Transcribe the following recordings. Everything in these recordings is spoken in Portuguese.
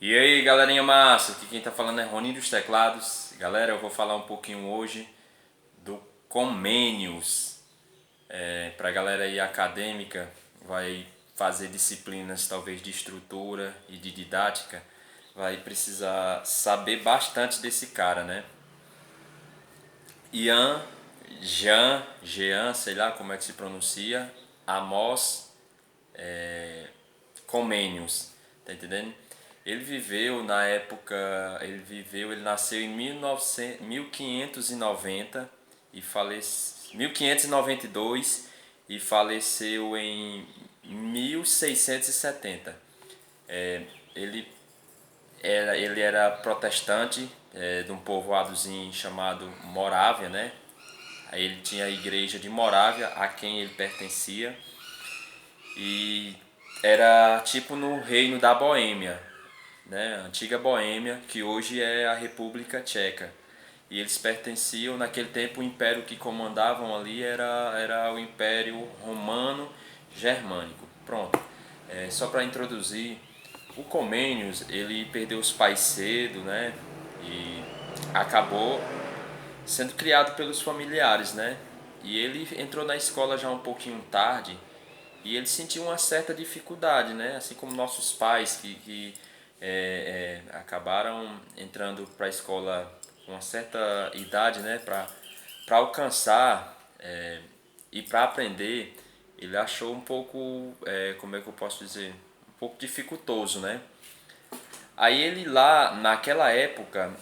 E aí, galerinha massa, aqui quem tá falando é Roninho dos Teclados. Galera, eu vou falar um pouquinho hoje do Comênios. Pra galera aí acadêmica, vai fazer disciplinas talvez de estrutura e de didática, vai precisar saber bastante desse cara, né? Ian, Jean, sei lá como é que se pronuncia, Amos Comênios, tá entendendo? Ele nasceu em 1590 e faleceu 1592 e faleceu em 1670. É, ele ele era protestante, de um povoadozinho chamado Morávia, né? Aí ele tinha a igreja de Morávia, a quem ele pertencia, e era tipo no reino da Boêmia, né? A antiga Boêmia, que hoje é a República Tcheca. E eles pertenciam, naquele tempo, o império que comandavam ali era o Império Romano Germânico. Pronto. Só para introduzir, o Comênios, ele perdeu os pais cedo, né? E acabou sendo criado pelos familiares, né? E ele entrou na escola já um pouquinho tarde e ele sentiu uma certa dificuldade, né? Assim como nossos pais que acabaram entrando para a escola com uma certa idade, né? Para alcançar e para aprender, ele achou um pouco, como é que eu posso dizer, um pouco dificultoso, né? Aí ele lá, naquela época,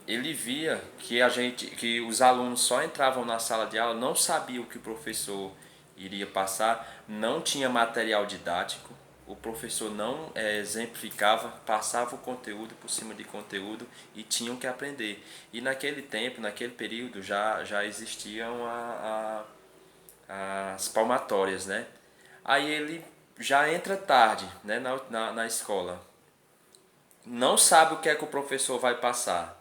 ele via que os alunos só entravam na sala de aula, não sabiam o que o professor iria passar, não tinha material didático, o professor não exemplificava, passava o conteúdo por cima de conteúdo e tinham que aprender. E naquele tempo, naquele período, já existiam as palmatórias, né? Aí ele já entra tarde, né, na escola, não sabe o que é que o professor vai passar,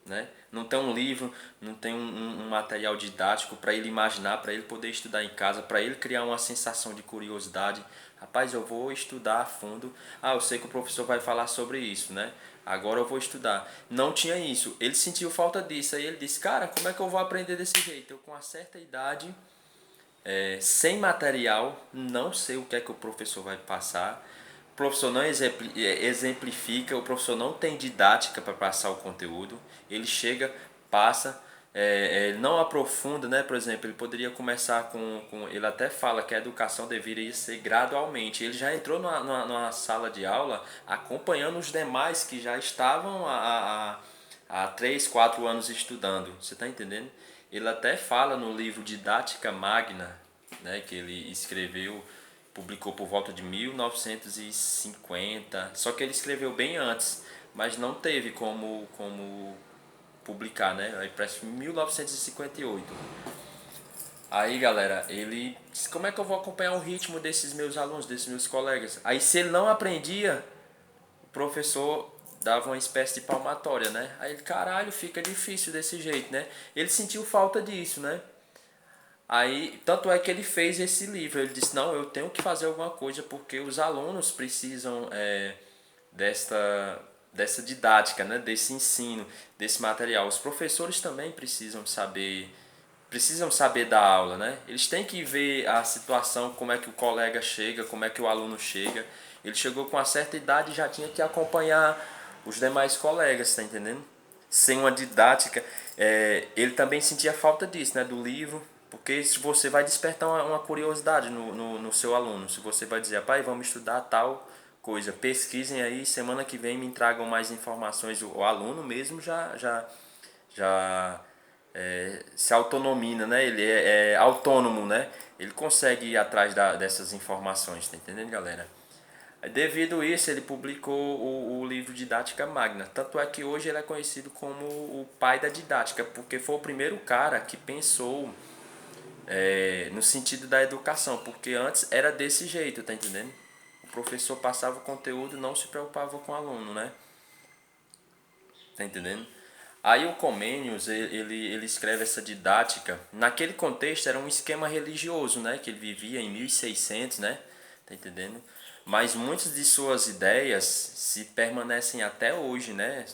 né? Não tem um livro, não tem um material didático para ele imaginar, para ele poder estudar em casa, para ele criar uma sensação de curiosidade. Rapaz, eu vou estudar a fundo. Ah, eu sei que o professor vai falar sobre isso, né? Agora eu vou estudar. Não tinha isso. Ele sentiu falta disso. Aí ele disse, cara, como é que eu vou aprender desse jeito? Eu com uma certa idade, sem material, não sei o que é que o professor vai passar. O professor não exemplifica, o professor não tem didática para passar o conteúdo. Ele chega, passa, não aprofunda, né? Por exemplo, ele poderia começar com. Ele até fala que a educação deveria ser gradualmente. Ele já entrou numa sala de aula acompanhando os demais que já estavam há 3, 4 anos estudando. Você está entendendo? Ele até fala no livro Didática Magna, né, que ele escreveu, publicou por volta de 1950. Só que ele escreveu bem antes, mas não teve como publicar, né? Aí parece 1958. Aí, galera, ele disse, como é que eu vou acompanhar o ritmo desses meus alunos, desses meus colegas? Aí, se ele não aprendia, o professor dava uma espécie de palmatória, né? Aí ele, caralho, fica difícil desse jeito, né? Ele sentiu falta disso, né? Aí, tanto é que ele fez esse livro. Ele disse, não, eu tenho que fazer alguma coisa porque os alunos precisam desta, dessa didática, né? Desse ensino, desse material. Os professores também precisam saber da aula, né? Eles têm que ver a situação, como é que o colega chega, como é que o aluno chega. Ele chegou com uma certa idade e já tinha que acompanhar os demais colegas, tá entendendo? Sem uma didática. Ele também sentia falta disso, né? Do livro, porque se você vai despertar uma curiosidade no seu aluno. Se você vai dizer, pai, vamos estudar tal coisa, pesquisem aí, semana que vem me tragam mais informações. O aluno mesmo já se autonomina, né? Ele é autônomo, né? Ele consegue ir atrás dessas informações, tá entendendo, galera? Devido a isso, ele publicou o livro Didática Magna. Tanto é que hoje ele é conhecido como o pai da didática, porque foi o primeiro cara que pensou no sentido da educação, porque antes era desse jeito, tá entendendo? O professor passava o conteúdo e não se preocupava com o aluno, né? Tá entendendo? Aí o Comênios, ele escreve essa didática. Naquele contexto era um esquema religioso, né? Que ele vivia em 1600, né? Tá entendendo? mas muitas de suas ideias se permanecem até hoje, né?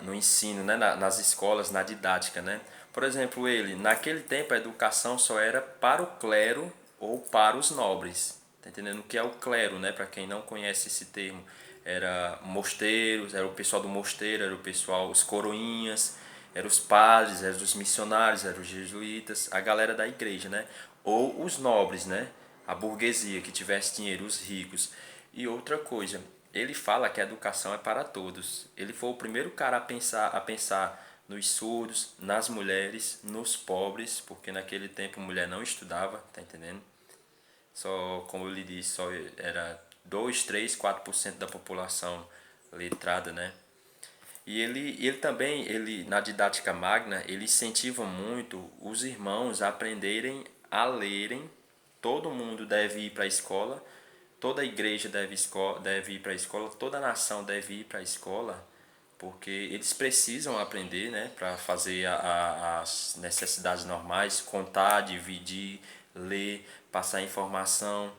No ensino, né? Nas escolas, na didática, né? Por exemplo, ele, naquele tempo a educação só era para o clero ou para os nobres. Tá entendendo o que é o clero, né? Para quem não conhece esse termo, era mosteiros, era o pessoal do mosteiro, era o pessoal, os coroinhas, eram os padres, eram os missionários, eram os jesuítas, a galera da igreja, né? Ou os nobres, né? A burguesia que tivesse dinheiro, os ricos. E outra coisa, ele fala que a educação é para todos. Ele foi o primeiro cara a pensar nos surdos, nas mulheres, nos pobres, porque naquele tempo mulher não estudava, tá entendendo? Só, como eu lhe disse, só era 2, 3, 4% da população letrada, né? E ele também, ele na didática magna, ele incentiva muito os irmãos a aprenderem a lerem. Todo mundo deve ir para a escola, toda a igreja deve ir para a escola, toda a nação deve ir para a escola, porque eles precisam aprender, né, para fazer as necessidades normais, contar, dividir, ler, passar informação,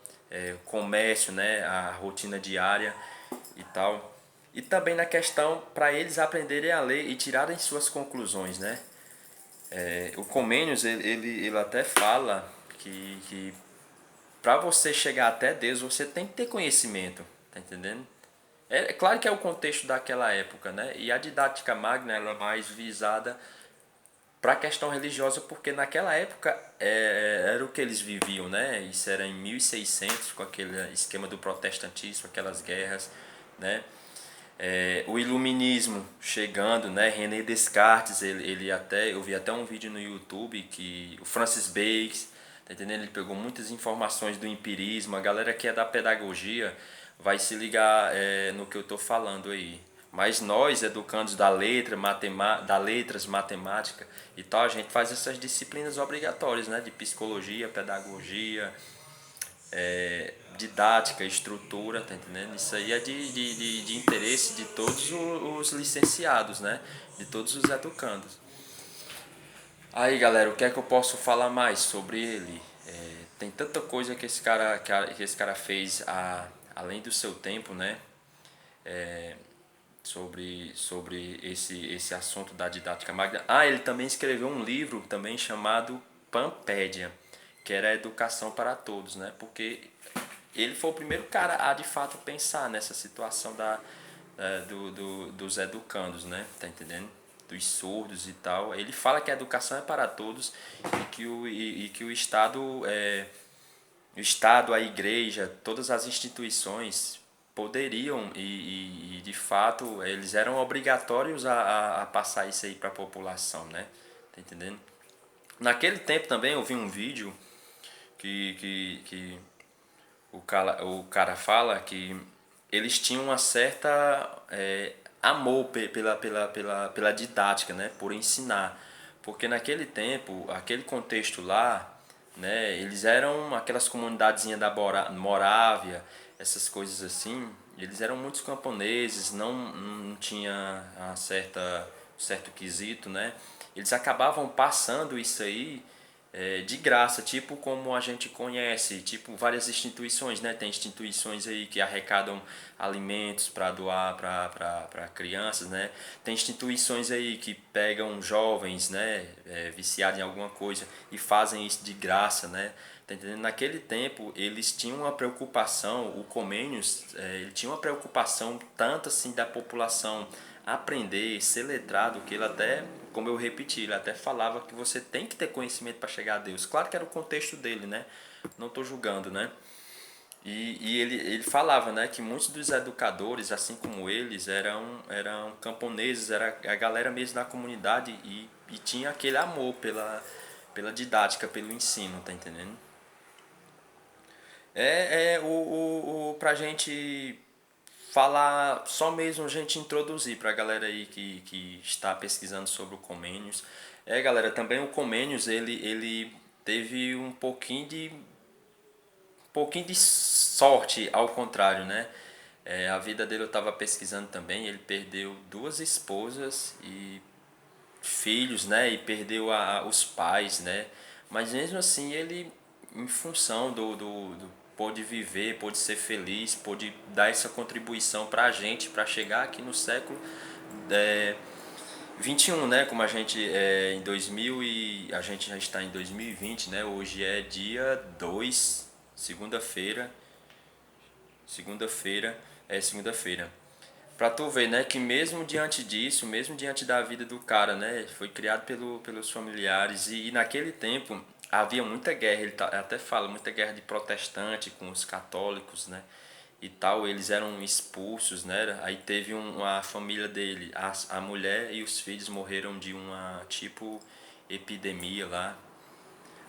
comércio, né, a rotina diária e tal. E também na questão para eles aprenderem a ler e tirarem suas conclusões, né? O Comênios ele até fala que para você chegar até Deus você tem que ter conhecimento, tá entendendo? É claro que é o contexto daquela época, né? E a didática magna ela é mais visada para a questão religiosa, porque naquela época era o que eles viviam, né? Isso era em 1600 com aquele esquema do protestantismo, aquelas guerras, né? O iluminismo chegando, né? René Descartes, ele até, eu vi até um vídeo no YouTube que o Francis Bacon, tá entendendo? Ele pegou muitas informações do empirismo. A galera que é da pedagogia vai se ligar no que eu tô falando aí. Mas nós, educandos da letra, da letras, matemática e tal, a gente faz essas disciplinas obrigatórias, né? De psicologia, pedagogia, didática, estrutura, tá entendendo? Isso aí é de interesse de todos os licenciados, né? De todos os educandos. Aí, galera, o que é que eu posso falar mais sobre ele? Tem tanta coisa que esse cara fez além do seu tempo, né? Sobre esse assunto da didática magna. Ele também escreveu um livro também chamado Pampédia, que era a educação para todos, né? Porque ele foi o primeiro cara a de fato pensar nessa situação dos educandos, né? Tá entendendo? Dos surdos e tal. Ele fala que a educação é para todos e que o Estado, a igreja, todas as instituições poderiam e de fato eles eram obrigatórios a passar isso aí para a população, né? Tá entendendo? Naquele tempo também eu vi um vídeo que o cara fala que eles tinham uma certa amor pela didática, né? Por ensinar. Porque naquele tempo, aquele contexto lá, né? Eles eram aquelas comunidadezinhas da Morávia, essas coisas assim. Eles eram muitos camponeses, não tinha certo quesito, né? Eles acabavam passando isso aí de graça, tipo como a gente conhece, tipo várias instituições, né? Tem instituições aí que arrecadam alimentos para doar para crianças, né? Tem instituições aí que pegam jovens, né? Viciados em alguma coisa e fazem isso de graça, né? Tá entendendo? Naquele tempo eles tinham uma preocupação, o Comênios, ele tinha uma preocupação tanto assim da população aprender, ser letrado, que ele até, como eu repeti, ele até falava que você tem que ter conhecimento para chegar a Deus. Claro que era o contexto dele, né? Não estou julgando, né? E ele falava, né, que muitos dos educadores, assim como eles, eram camponeses, era a galera mesmo da comunidade e tinha aquele amor pela didática, pelo ensino, tá entendendo? Pra gente falar, só mesmo a gente introduzir pra galera aí que está pesquisando sobre o Comênios. Galera, também o Comênios, ele teve um pouquinho de sorte ao contrário, né? A vida dele eu estava pesquisando também, ele perdeu duas esposas e filhos, né? E perdeu os pais, né? Mas mesmo assim ele, em função do pôde viver, pôde ser feliz, pôde dar essa contribuição para a gente, para chegar aqui no século 21, né? Como a gente em 2000 e a gente já está em 2020, né? Hoje é dia 2, segunda-feira. Segunda-feira. Pra tu ver, né, que mesmo diante disso, mesmo diante da vida do cara, né, foi criado pelos familiares e naquele tempo havia muita guerra, até fala, muita guerra de protestante com os católicos, né, e tal, eles eram expulsos, né, aí teve uma família dele, a mulher e os filhos morreram de uma, tipo, epidemia lá.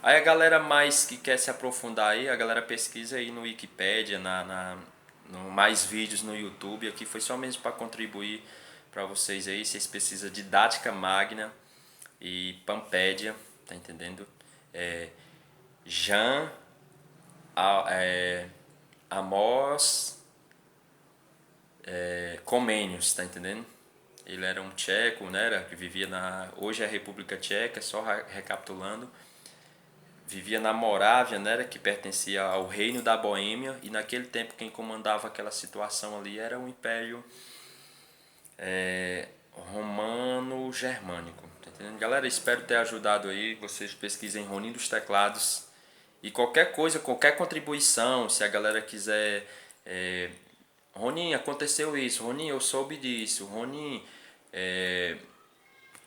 Aí a galera mais que quer se aprofundar aí, a galera pesquisa aí no Wikipedia, no mais vídeos no YouTube. Aqui foi só mesmo para contribuir para vocês aí. Vocês precisam de Didática Magna e Pampédia, tá entendendo? É, Jean Amos Comenius, tá entendendo? Ele era um tcheco, né? Que vivia hoje é a República Tcheca, só recapitulando. Vivia na Morávia, né, que pertencia ao Reino da Boêmia, e naquele tempo quem comandava aquela situação ali era o Império Romano-Germânico. Tá entendendo? Galera, espero ter ajudado aí. Vocês pesquisem Roninho dos Teclados. E qualquer coisa, qualquer contribuição, se a galera quiser. Roninho, aconteceu isso. Roninho, eu soube disso. Roninho,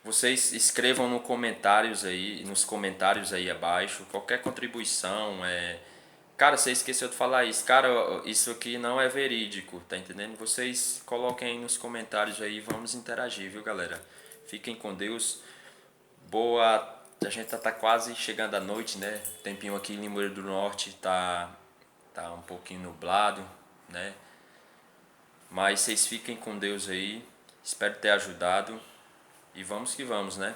vocês escrevam nos comentários aí abaixo, qualquer contribuição. Cara, você esqueceu de falar isso. Cara, isso aqui não é verídico, tá entendendo? Vocês coloquem aí nos comentários aí, vamos interagir, viu, galera? Fiquem com Deus. Boa. A gente tá quase chegando à noite, né? O tempinho aqui em Limoeiro do Norte tá um pouquinho nublado, né? Mas vocês fiquem com Deus aí. Espero ter ajudado. E vamos que vamos, né?